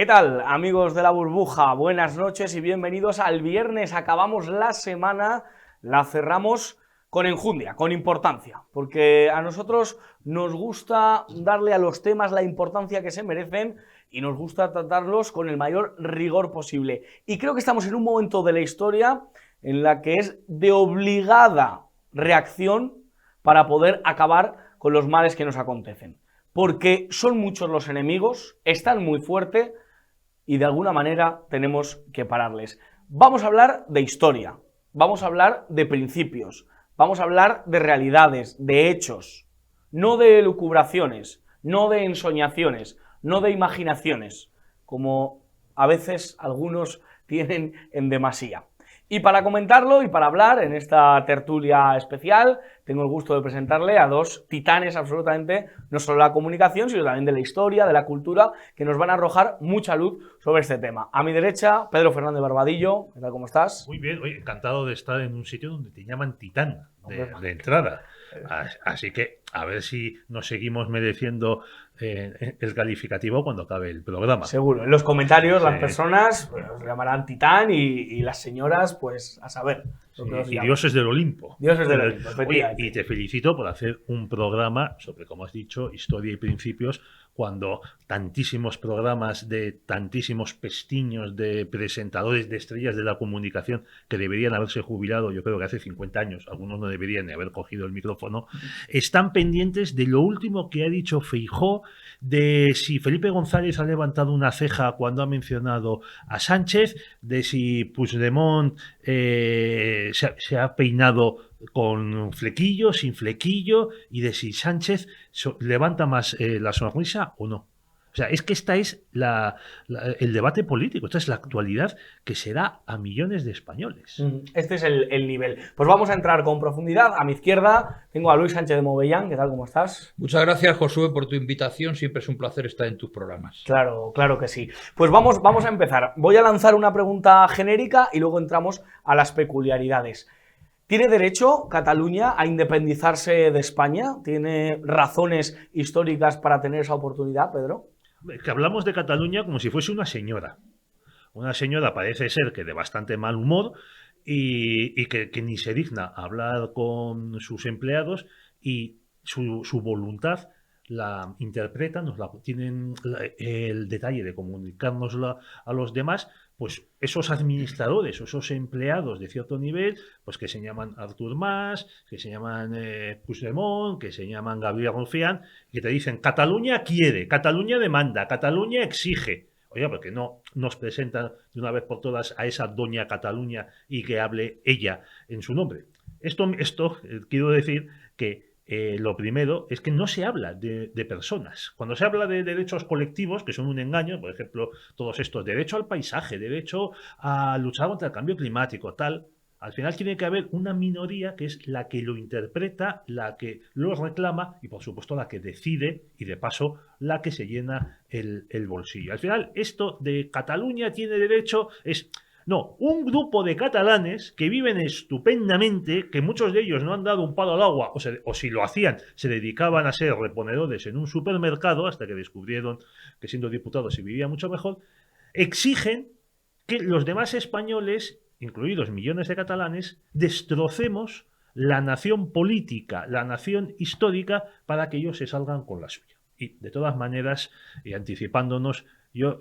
¿Qué tal, amigos de la burbuja? Buenas noches y bienvenidos al viernes. Acabamos la semana, la cerramos con enjundia, con importancia, porque a nosotros nos gusta darle a los temas la importancia que se merecen y nos gusta tratarlos con el mayor rigor posible. Y creo que estamos en un momento de la historia en la que es de obligada reacción para poder acabar con los males que nos acontecen. Porque son muchos los enemigos, están muy fuertes y de alguna manera tenemos que pararles. Vamos a hablar de historia, vamos a hablar de principios, vamos a hablar de realidades, de hechos, no de elucubraciones, no de ensoñaciones, no de imaginaciones, como a veces algunos tienen en demasía. Y para comentarlo y para hablar en esta tertulia especial, tengo el gusto de presentarle a dos titanes absolutamente, no solo de la comunicación, sino también de la historia, de la cultura, que nos van a arrojar mucha luz sobre este tema. A mi derecha, Pedro Fernández Barbadillo. ¿Qué tal, cómo estás? Muy bien, oye, encantado de estar en un sitio donde te llaman titán de entrada. Así que a ver si nos seguimos mereciendo el calificativo cuando acabe el programa. Seguro. En los comentarios las personas pues, os llamarán titán y las señoras, pues a saber. Sí, y dioses del Olimpo. Dioses del Olimpo, efectivamente. Oye, y te felicito por hacer un programa sobre, como has dicho, historia y principios, cuando tantísimos programas de tantísimos pestiños de presentadores de estrellas de la comunicación que deberían haberse jubilado, yo creo que hace 50 años, algunos no deberían ni haber cogido el micrófono, están pendientes de lo último que ha dicho Feijóo, de si Felipe González ha levantado una ceja cuando ha mencionado a Sánchez, de si Puigdemont se ha peinado con flequillo, sin flequillo, y de si Sánchez levanta más la sonrisa o no. O sea, es que esta es el debate político, esta es la actualidad que se da a millones de españoles. Este es el nivel. Pues vamos a entrar con profundidad. A mi izquierda tengo a Luis Sánchez de Movellán. ¿Qué tal, cómo estás? Muchas gracias, Josué, por tu invitación. Siempre es un placer estar en tus programas. Claro, claro que sí. Pues vamos a empezar. Voy a lanzar una pregunta genérica y luego entramos a las peculiaridades. ¿Tiene derecho Cataluña a independizarse de España? ¿Tiene razones históricas para tener esa oportunidad, Pedro? Que hablamos de Cataluña como si fuese una señora. Una señora parece ser que de bastante mal humor y que ni se digna hablar con sus empleados y su voluntad la interpretan, tienen el detalle de comunicárnosla a los demás, pues esos administradores o esos empleados de cierto nivel, pues que se llaman Artur Mas, que se llaman Puigdemont, que se llaman Gabriel Rufián, que te dicen Cataluña quiere, Cataluña demanda, Cataluña exige. Oye, porque no nos presentan de una vez por todas a esa doña Cataluña y que hable ella en su nombre. Esto quiero decir que lo primero es que no se habla de personas. Cuando se habla de derechos colectivos, que son un engaño, por ejemplo, todos estos, derecho al paisaje, derecho a luchar contra el cambio climático, tal, al final tiene que haber una minoría que es la que lo interpreta, la que lo reclama y, por supuesto, la que decide y, de paso, la que se llena el bolsillo. Al final, esto de Cataluña tiene derecho es... No, un grupo de catalanes que viven estupendamente, que muchos de ellos no han dado un palo al agua, o si lo hacían, se dedicaban a ser reponedores en un supermercado, hasta que descubrieron que siendo diputados se vivía mucho mejor, exigen que los demás españoles, incluidos millones de catalanes, destrocemos la nación política, la nación histórica, para que ellos se salgan con la suya. Y, de todas maneras, y anticipándonos,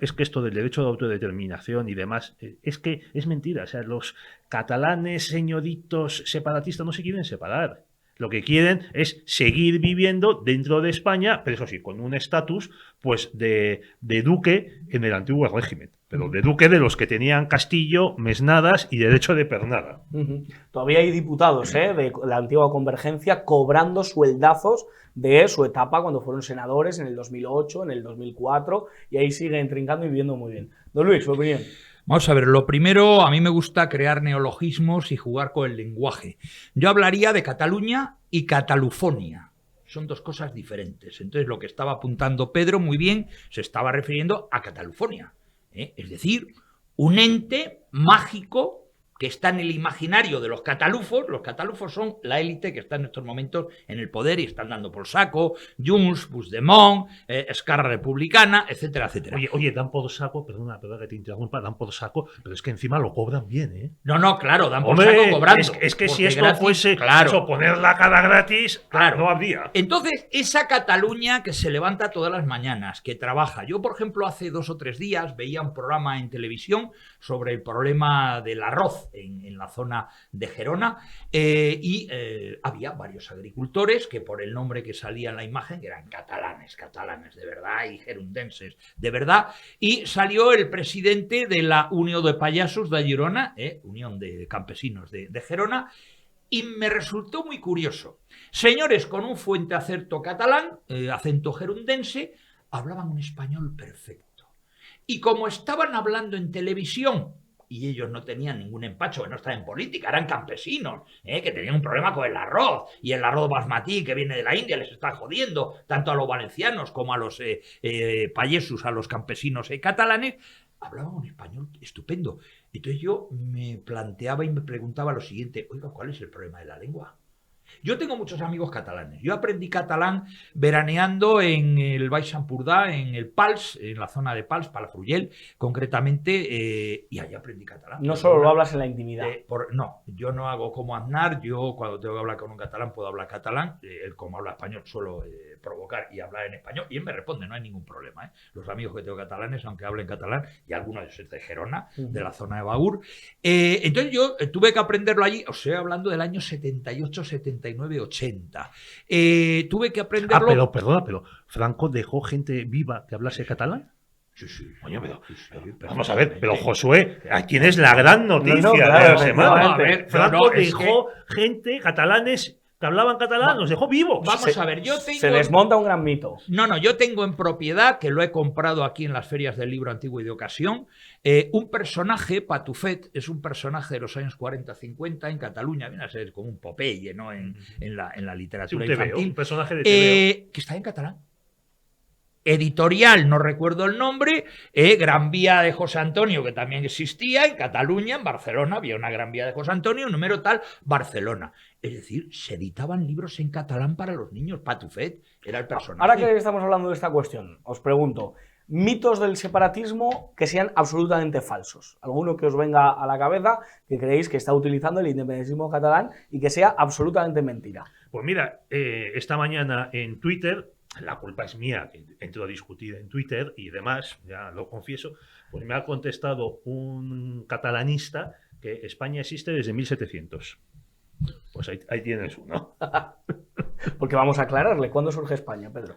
es que esto del derecho de autodeterminación y demás, es que es mentira. O sea, los catalanes señoritos separatistas no se quieren separar. Lo que quieren es seguir viviendo dentro de España, pero eso sí, con un estatus pues de duque en el antiguo régimen. Pero de duque de los que tenían castillo, mesnadas y derecho de pernada. Todavía hay diputados de la antigua Convergencia cobrando sueldazos de su etapa cuando fueron senadores en el 2008, en el 2004, y ahí siguen trincando y viviendo muy bien. Don Luis, su opinión. Vamos a ver, lo primero, a mí me gusta crear neologismos y jugar con el lenguaje. Yo hablaría de Cataluña y Catalufonia. Son dos cosas diferentes. Entonces, lo que estaba apuntando Pedro muy bien se estaba refiriendo a Catalufonia. Es decir, un ente mágico que está en el imaginario de los catalufos. Los catalufos son la élite que está en estos momentos en el poder y están dando por saco, Junts, Puigdemont, Esquerra Republicana, etcétera, etcétera. Oye, dan por saco, perdona que te interrumpa, dan por saco, pero es que encima lo cobran bien, ¿eh? No, claro, dan por Hombre, saco cobrando. es que si porque esto gratis, fuese claro. eso, poner la cara gratis, Claro. no habría. Entonces, esa Cataluña que se levanta todas las mañanas, que trabaja. Yo, por ejemplo, hace 2 o 3 días veía un programa en televisión sobre el problema del arroz en la zona de Gerona y había varios agricultores que por el nombre que salía en la imagen, que eran catalanes de verdad y gerundenses de verdad, y salió el presidente de la Unión de Payasos de Girona, Unión de Campesinos de Gerona, y me resultó muy curioso. Señores con un fuerte acento catalán, acento gerundense, hablaban un español perfecto. Y como estaban hablando en televisión, y ellos no tenían ningún empacho, que no estaban en política, eran campesinos, que tenían un problema con el arroz, y el arroz basmatí que viene de la India les está jodiendo, tanto a los valencianos como a los payesos, a los campesinos catalanes, hablaban un español estupendo. Entonces yo me planteaba y me preguntaba lo siguiente: oiga, ¿cuál es el problema de la lengua? Yo tengo muchos amigos catalanes. Yo aprendí catalán veraneando en el Baix Empordà, en el Pals, en la zona de Pals, Palafrugell, concretamente, y allí aprendí catalán. No solo lo hablas en la intimidad. No, yo no hago como Aznar. Yo cuando tengo que hablar con un catalán puedo hablar catalán. Él, como habla español, suelo provocar y hablar en español, y él me responde, no hay ningún problema. Los amigos que tengo catalanes, aunque hablen catalán, y algunos de ellos de Gerona, de la zona de Baur. Entonces yo tuve que aprenderlo allí, o sea, hablando del año 78, 79, 80. Tuve que aprenderlo... Pero ¿Franco dejó gente viva que hablase catalán? Sí. Coño, pero vamos perfectamente. a ver, pero Josué, aquí es la gran noticia No, claro, de la semana. a ver, Franco es dejó gente, catalanes, que hablaban catalán, los dejó vivos. Vamos a ver, yo tengo... Se desmonta un gran mito. No, yo tengo en propiedad, que lo he comprado aquí en las ferias del libro antiguo y de ocasión, un personaje, Patufet, es un personaje de los años 40-50 en Cataluña, viene a ser como un Popeye, ¿no? En la literatura infantil. Un personaje de TVO. Que está en catalán. Editorial, no recuerdo el nombre, Gran Vía de José Antonio, que también existía en Cataluña, en Barcelona, había una Gran Vía de José Antonio, número tal, Barcelona. Es decir, se editaban libros en catalán para los niños. Patufet era el personaje. Ahora que estamos hablando de esta cuestión, os pregunto, mitos del separatismo que sean absolutamente falsos. Alguno que os venga a la cabeza que creéis que está utilizando el independentismo catalán y que sea absolutamente mentira. Pues mira, esta mañana en Twitter, la culpa es mía, que entro a discutir en Twitter y demás, ya lo confieso, pues me ha contestado un catalanista que España existe desde 1700. Pues ahí tienes uno. Porque vamos a aclararle, ¿cuándo surge España, Pedro?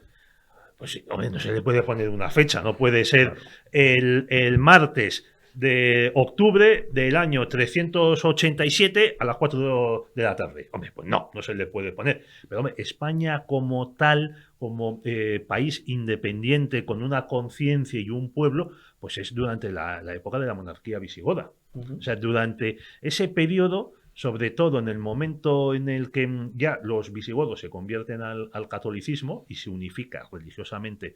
Pues sí, hombre, no se le puede poner una fecha, no puede ser el martes de octubre del año 387 a las 4 de la tarde. Hombre, pues no se le puede poner. Pero hombre, España como tal, como país independiente, con una conciencia y un pueblo, pues es durante la época de la monarquía visigoda. O sea, durante ese periodo, sobre todo en el momento en el que ya los visigodos se convierten al catolicismo y se unifica religiosamente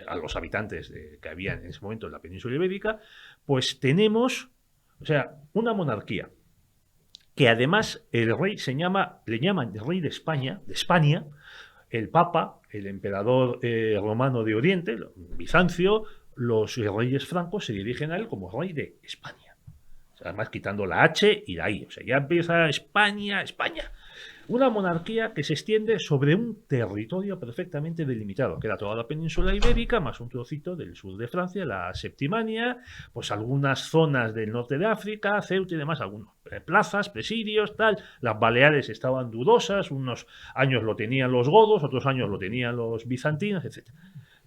a los habitantes que había en ese momento en la península ibérica, pues tenemos, o sea, una monarquía que además el rey le llaman rey de España, el Papa, el emperador romano de Oriente, Bizancio, los reyes francos se dirigen a él como rey de España. Además quitando la H y la I. O sea, ya empieza España. Una monarquía que se extiende sobre un territorio perfectamente delimitado, que era toda la península ibérica, más un trocito del sur de Francia, la Septimania, pues algunas zonas del norte de África, Ceuta y demás, algunas plazas, presidios, tal. Las Baleares estaban dudosas, unos años lo tenían los godos, otros años lo tenían los bizantinos, etc.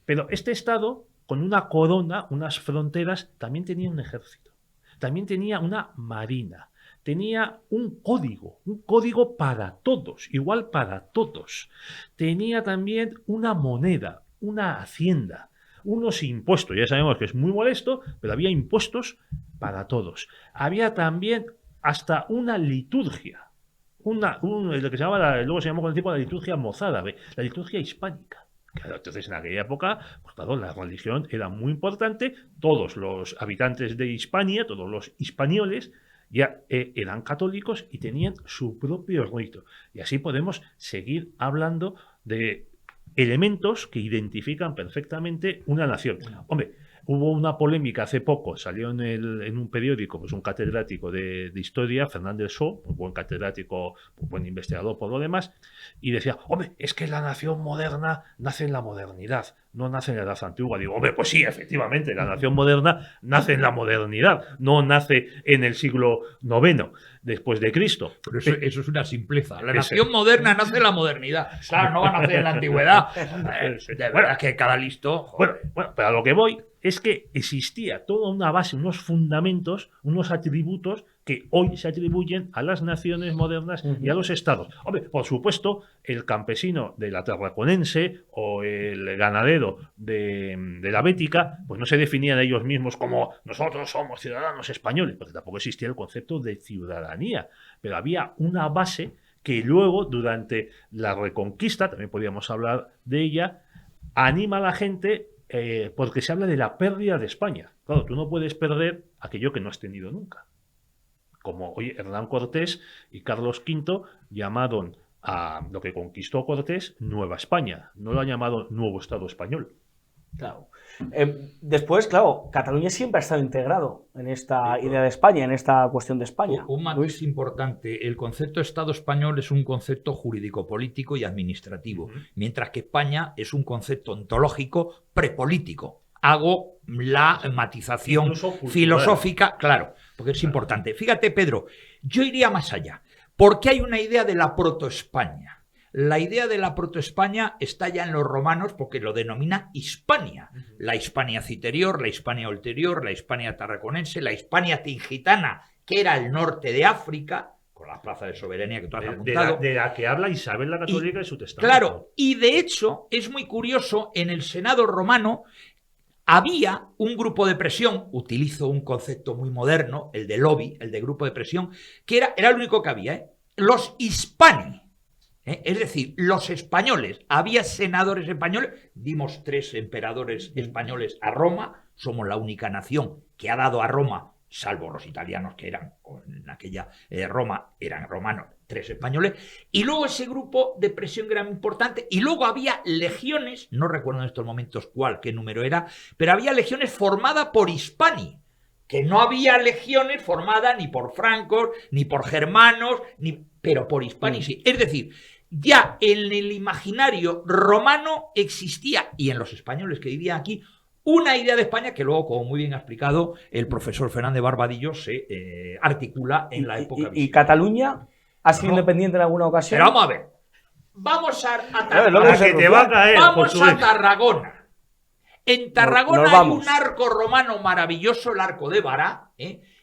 Pero este estado, con una corona, unas fronteras, también tenía un ejército. También tenía una marina, tenía un código para todos, igual para todos. Tenía también una moneda, una hacienda, unos impuestos. Ya sabemos que es muy molesto, pero había impuestos para todos. Había también hasta una liturgia, lo que se llamaba, luego se llamó con el tiempo la liturgia mozárabe, la liturgia hispánica. Claro, entonces en aquella época, pues claro, la religión era muy importante, todos los habitantes de Hispania, todos los hispanioles, ya eran católicos y tenían su propio rito. Y así podemos seguir hablando de elementos que identifican perfectamente una nación. Hombre, hubo una polémica hace poco, salió en un periódico, pues un catedrático de historia, Fernández Só, un buen catedrático, un buen investigador por lo demás, y decía, hombre, es que la nación moderna nace en la modernidad, no nace en la edad antigua. Digo, hombre, pues sí, efectivamente, la nación moderna nace en la modernidad, no nace en el siglo IX después de Cristo. Pero eso es una simpleza. La nación moderna nace en la modernidad. Claro, no va a nacer en la antigüedad. De verdad que cada listo... Bueno, pero a lo que voy es que existía toda una base, unos fundamentos, unos atributos que hoy se atribuyen a las naciones modernas y a los estados. Hombre, por supuesto, el campesino de la Tarraconense o el ganadero de la Bética, pues no se definían ellos mismos como nosotros somos ciudadanos españoles, porque tampoco existía el concepto de ciudadanía, pero había una base que luego, durante la Reconquista, también podríamos hablar de ella, anima a la gente porque se habla de la pérdida de España. Claro, tú no puedes perder aquello que no has tenido nunca. Como hoy Hernán Cortés y Carlos V llamaron a lo que conquistó Cortés Nueva España, no lo han llamado Nuevo Estado Español. Claro. Después, claro, Cataluña siempre ha estado integrado en esta idea de España, en esta cuestión de España. Un matiz importante, el concepto Estado español es un concepto jurídico-político y administrativo, mientras que España es un concepto ontológico prepolítico. Hago la matización filosófica, claro, porque es importante. Fíjate, Pedro, yo iría más allá, porque hay una idea de la protoespaña. La idea de la protoespaña está ya en los romanos porque lo denomina Hispania. La Hispania citerior, la Hispania ulterior, la Hispania tarraconense, la Hispania tingitana, que era el norte de África, con la plaza de soberanía que tú has apuntado. De la que habla Isabel la Católica y su testamento. Claro, y de hecho es muy curioso, en el Senado romano había un grupo de presión, utilizo un concepto muy moderno, el de lobby, el de grupo de presión, que era el único que había, los hispani. Es decir, los españoles, había senadores españoles, dimos 3 emperadores españoles a Roma, somos la única nación que ha dado a Roma, salvo los italianos que eran, en aquella Roma eran romanos, 3 españoles, y luego ese grupo de presión que era muy importante, y luego había legiones, no recuerdo en estos momentos qué número era, pero había legiones formadas por hispani, que no había legiones formadas ni por francos, ni por germanos, pero por hispani sí. Es decir, ya en el imaginario romano existía, y en los españoles que vivían aquí, una idea de España que luego, como muy bien ha explicado el profesor Fernández Barbadillo, se articula en la época ¿Y Cataluña ha sido independiente en alguna ocasión? Pero vamos a ver. Vamos a Tarragona. Vamos a Tarragona. En Tarragona hay un arco romano maravilloso, el arco de Bará,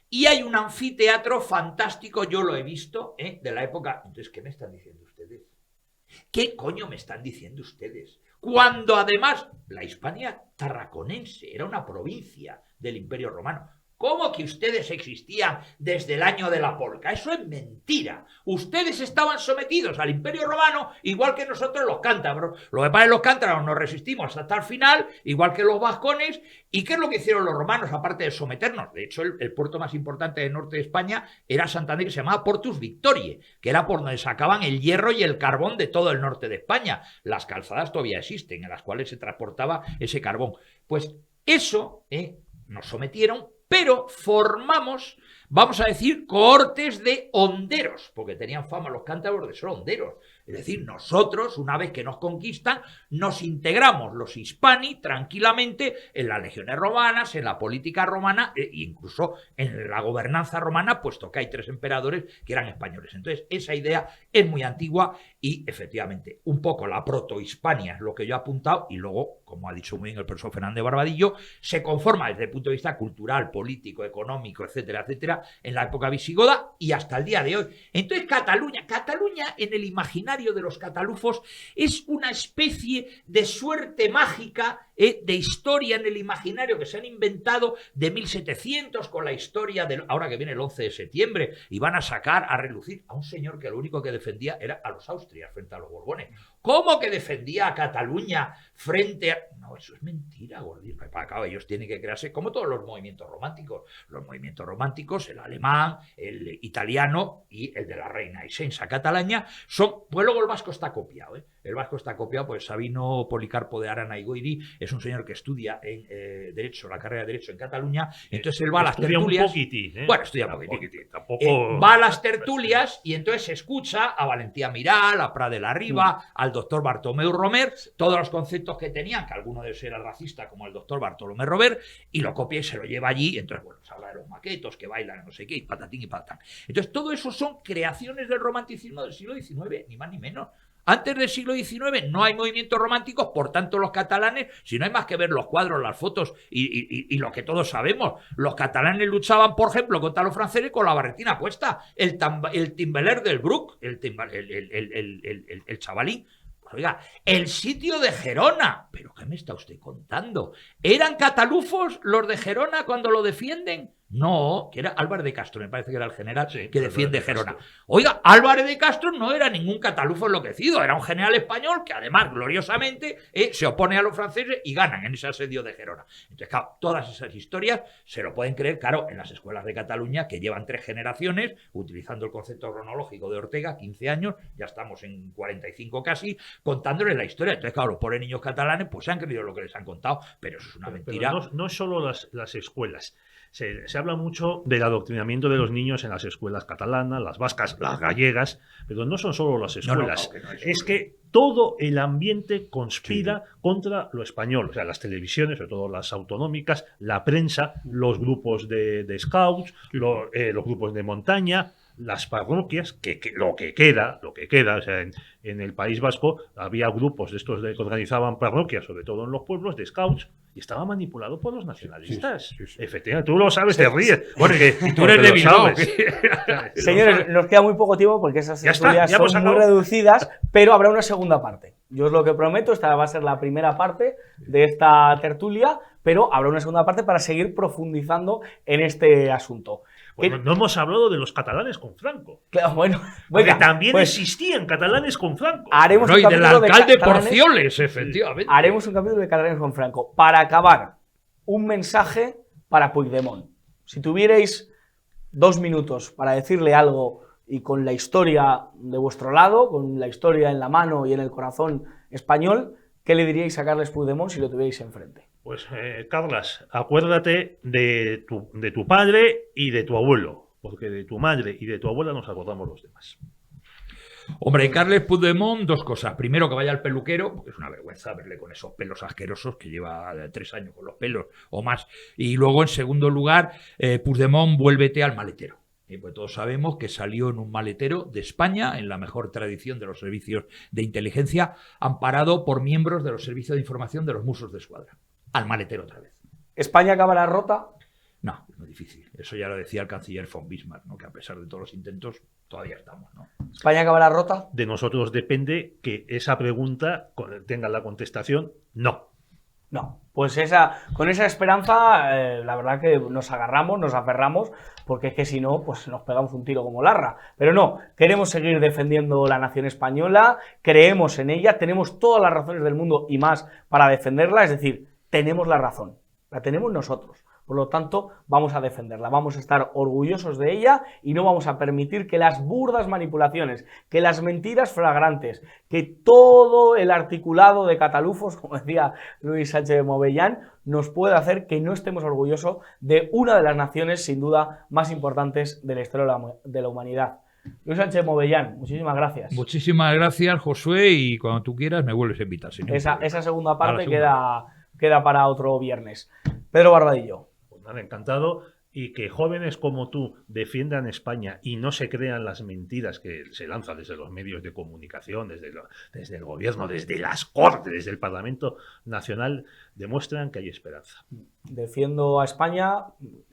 y hay un anfiteatro fantástico, yo lo he visto, de la época. Entonces, ¿qué me están diciendo ustedes? ¿Qué coño me están diciendo ustedes? Cuando además la Hispania tarraconense era una provincia del Imperio Romano. ¿Cómo que ustedes existían desde el año de la polca? Eso es mentira. Ustedes estaban sometidos al Imperio Romano igual que nosotros los cántabros. Lo que pasa es que los cántabros nos resistimos hasta el final, igual que los vascones. ¿Y qué es lo que hicieron los romanos aparte de someternos? De hecho, el puerto más importante del norte de España era Santander, que se llamaba Portus Victoriae, que era por donde sacaban el hierro y el carbón de todo el norte de España. Las calzadas todavía existen, en las cuales se transportaba ese carbón. Pues eso nos sometieron, pero formamos, vamos a decir, cohortes de honderos, porque tenían fama los cántabros de ser honderos. Es decir, nosotros, una vez que nos conquistan, nos integramos los hispani tranquilamente en las legiones romanas, en la política romana e incluso en la gobernanza romana, puesto que hay 3 emperadores que eran españoles. Entonces, esa idea es muy antigua y, efectivamente, un poco la protohispania es lo que yo he apuntado y luego, como ha dicho muy bien el profesor Fernández Barbadillo, se conforma desde el punto de vista cultural, político, económico, etcétera, etcétera, en la época visigoda y hasta el día de hoy. Entonces, Cataluña en el imaginario de los catalufos es una especie de suerte mágica de historia en el imaginario que se han inventado de 1700 con la historia de ahora que viene el 11 de septiembre y van a sacar a relucir a un señor que lo único que defendía era a los Austrias frente a los Borbones. ¿Cómo que defendía a Cataluña frente a...? No, eso es mentira, gordito. Acá ellos tienen que crearse como todos los movimientos románticos. Los movimientos románticos, el alemán, el italiano y el de la reina Isensa Catalana, son... Pues luego el vasco está copiado, ¿eh? El vasco está copiado, pues Sabino Policarpo de Arana y Goiri es un señor que estudia en Derecho, la carrera de Derecho en Cataluña, entonces él va a las tertulias... Un poquitín, ¿eh? Bueno, estudia un poquitín. Tampoco... Va a las tertulias y entonces escucha a Valentía Miral, a Prat de la Riba, al doctor Bartomeu Romer, todos los conceptos que tenían, que alguno de ellos era racista, como el doctor Bartolomé Romer, y lo copia y se lo lleva allí, entonces, bueno, se habla de los maquetos que bailan, no sé qué, y patatín y patatán. Entonces, todo eso son creaciones del romanticismo del siglo XIX, ni más ni menos. Antes del siglo XIX no hay movimientos románticos, por tanto los catalanes, si no hay más que ver los cuadros, las fotos y lo que todos sabemos, los catalanes luchaban, por ejemplo, contra los franceses con la barretina puesta, el timbaler del Bruc, el chavalín. Oiga, el sitio de Gerona. ¿Pero qué me está usted contando? ¿Eran catalufos los de Gerona cuando lo defienden? No, que era Álvarez de Castro, me parece que era el general que defiende Gerona. Oiga, Álvarez de Castro no era ningún catalufo enloquecido, era un general español que además, gloriosamente, se opone a los franceses y ganan en ese asedio de Gerona. Entonces, claro, todas esas historias se lo pueden creer, claro, en las escuelas de Cataluña, que llevan 3 generaciones, utilizando el concepto cronológico de Ortega, 15 años, ya estamos en 45 casi, contándoles la historia. Entonces, claro, los pobres niños catalanes pues se han creído lo que les han contado, pero eso es una mentira. Pero no es solo las escuelas. Se habla mucho del adoctrinamiento de los niños en las escuelas catalanas, las vascas, las gallegas, pero no son solo las escuelas. No, es que todo el ambiente conspira contra lo español. O sea, las televisiones, sobre todo las autonómicas, la prensa, los grupos de scouts, los grupos de montaña, las parroquias, lo que queda, o sea, en el País Vasco había grupos de estos que organizaban parroquias, sobre todo en los pueblos, de scouts, y estaba manipulado por los nacionalistas. Sí. Efectivamente, tú lo sabes, te ríes. Bueno, que tú eres de Bilbao. Señores, nos queda muy poco tiempo porque esas historias son muy reducidas, pero habrá una segunda parte. Yo os lo que prometo, esta va a ser la primera parte de esta tertulia, pero habrá una segunda parte para seguir profundizando en este asunto. Bueno, no hemos hablado de los catalanes con Franco. Claro, bueno, porque también existían catalanes con Franco. Haremos y del alcalde Porcioles, efectivamente. Haremos un capítulo de catalanes con Franco. Para acabar, un mensaje para Puigdemont. Si tuvierais 2 minutos para decirle algo y con la historia de vuestro lado, con la historia en la mano y en el corazón español, ¿qué le diríais a Carles Puigdemont si lo tuvierais enfrente? Pues, Carlas, acuérdate de tu padre y de tu abuelo, porque de tu madre y de tu abuela nos acordamos los demás. Hombre, Carles Puigdemont, 2 cosas. Primero, que vaya al peluquero, porque es una vergüenza verle con esos pelos asquerosos, que lleva 3 años con los pelos o más. Y luego, en segundo lugar, Puigdemont, vuélvete al maletero. Pues todos sabemos que salió en un maletero de España, en la mejor tradición de los servicios de inteligencia, amparado por miembros de los servicios de información de los Mossos d'Esquadra. Al maletero otra vez. ¿España acabará rota? No, es muy difícil. Eso ya lo decía el canciller von Bismarck, ¿no? Que a pesar de todos los intentos, todavía estamos, ¿no? ¿España acabará rota? De nosotros depende que esa pregunta tenga la contestación no. No, pues con esa esperanza, la verdad que nos agarramos, nos aferramos, porque es que si no, pues nos pegamos un tiro como Larra. Pero no, queremos seguir defendiendo la nación española, creemos en ella, tenemos todas las razones del mundo y más para defenderla, es decir, tenemos la razón, la tenemos nosotros. Por lo tanto, vamos a defenderla, vamos a estar orgullosos de ella y no vamos a permitir que las burdas manipulaciones, que las mentiras flagrantes, que todo el articulado de catalufos, como decía Luis Sánchez de Movellán, nos pueda hacer que no estemos orgullosos de una de las naciones, sin duda, más importantes de la historia de la humanidad. Luis Sánchez de Movellán, muchísimas gracias. Muchísimas gracias, Josué, y cuando tú quieras me vuelves a invitar. Esa segunda parte queda para otro viernes. Pedro Barbadillo. Encantado, y que jóvenes como tú defiendan España y no se crean las mentiras que se lanzan desde los medios de comunicación, desde el gobierno, desde las Cortes, desde el Parlamento Nacional, demuestran que hay esperanza. Defiendo a España...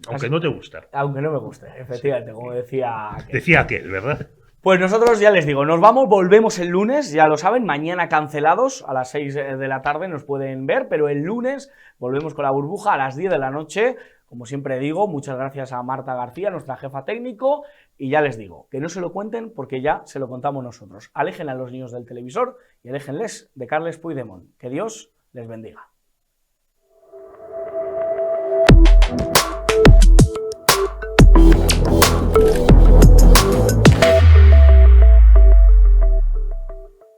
Aunque no te gusta. Aunque no me guste, efectivamente, como decía aquel. Decía aquel, ¿verdad? Pues nosotros ya les digo, nos vamos, volvemos el lunes, ya lo saben, mañana cancelados, a las 6 de la tarde nos pueden ver, pero el lunes volvemos con la burbuja a las 10 de la noche. Como siempre digo, muchas gracias a Marta García, nuestra jefa técnico, y ya les digo, que no se lo cuenten porque ya se lo contamos nosotros. Alejen a los niños del televisor y aléjenles de Carles Puigdemont. Que Dios les bendiga.